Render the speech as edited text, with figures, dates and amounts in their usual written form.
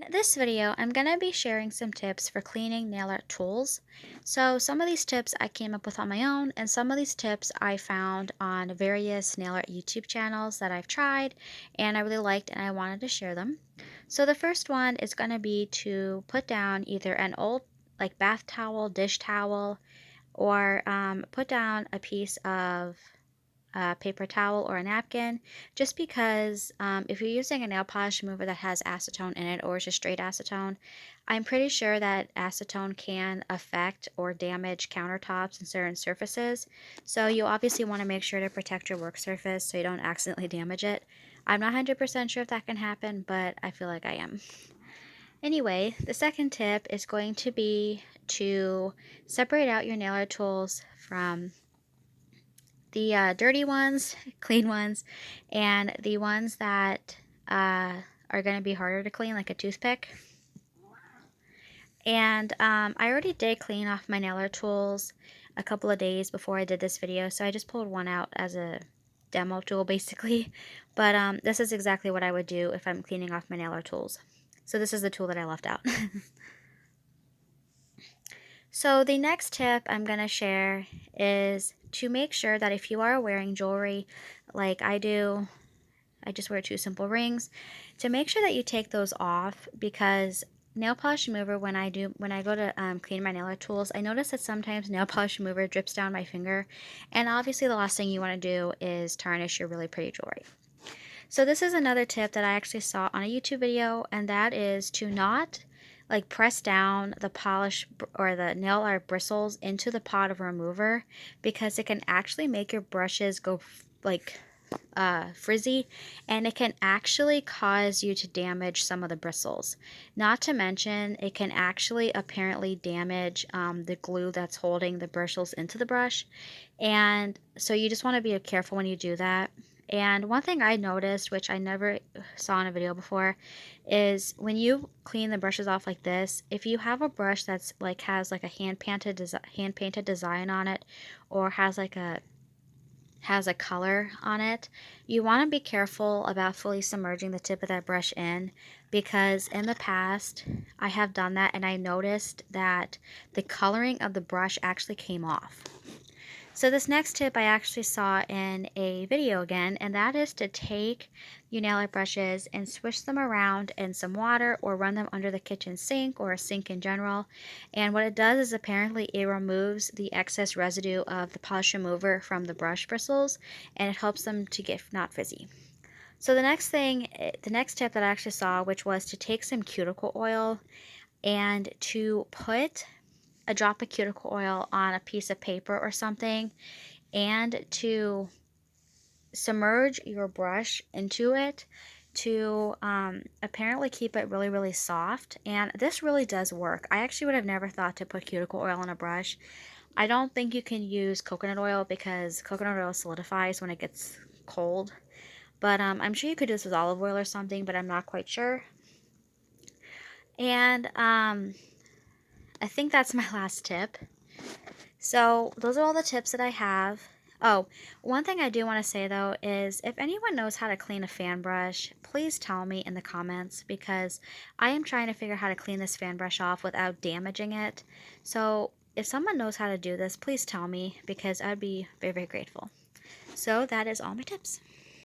In this video, I'm going to be sharing some tips for cleaning nail art tools. So some of these tips I came up with on my own, and some of these tips I found on various nail art YouTube channels that I've tried and I really liked and I wanted to share them. So the first one is going to be to put down either an old like bath towel, dish towel, or put down a piece of a paper towel or a napkin, just because if you're using a nail polish remover that has acetone in it or just straight acetone, I'm pretty sure that acetone can affect or damage countertops and certain surfaces. So you obviously want to make sure to protect your work surface so you don't accidentally damage it. I'm not 100% sure if that can happen, but I feel like I am. Anyway, the second tip is going to be to separate out your nail art tools from the dirty ones, clean ones, and the ones that are going to be harder to clean, like a toothpick. And I already did clean off my nail art tools a couple of days before I did this video, so I just pulled one out as a demo tool basically. But this is exactly what I would do if I'm cleaning off my nail art tools. So this is the tool that I left out. So the next tip I'm going to share is to make sure that if you are wearing jewelry like I do, I just wear two simple rings, to make sure that you take those off, because nail polish remover, when I go to clean my nail art tools, I notice that sometimes nail polish remover drips down my finger, and obviously the last thing you want to do is tarnish your really pretty jewelry. So this is another tip that I actually saw on a YouTube video, and that is to not like press down the polish or the nail art bristles into the pot of remover, because it can actually make your brushes go like frizzy, and it can actually cause you to damage some of the bristles. Not to mention, it can actually apparently damage the glue that's holding the bristles into the brush, and so you just want to be careful when you do that. And one thing I noticed, which I never saw in a video before, is when you clean the brushes off like this, if you have a brush that's like has like a hand painted design on it, or has a color on it, you want to be careful about fully submerging the tip of that brush in, because in the past I have done that and I noticed that the coloring of the brush actually came off. So this next tip I actually saw in a video again, and that is to take your nail art brushes and swish them around in some water or run them under the kitchen sink or a sink in general. And what it does is apparently it removes the excess residue of the polish remover from the brush bristles, and it helps them to get not frizzy. So the next tip that I actually saw, which was to take some cuticle oil and to put a drop of cuticle oil on a piece of paper or something, and to submerge your brush into it to apparently keep it really, really soft. And this really does work. I actually would have never thought to put cuticle oil on a brush. I don't think you can use coconut oil because coconut oil solidifies when it gets cold. But I'm sure you could do this with olive oil or something, but I'm not quite sure. And I think that's my last tip. So those are all the tips that I have. Oh, one thing I do want to say though is if anyone knows how to clean a fan brush, please tell me in the comments, because I am trying to figure out how to clean this fan brush off without damaging it. So if someone knows how to do this, please tell me, because I'd be very, very grateful. So that is all my tips.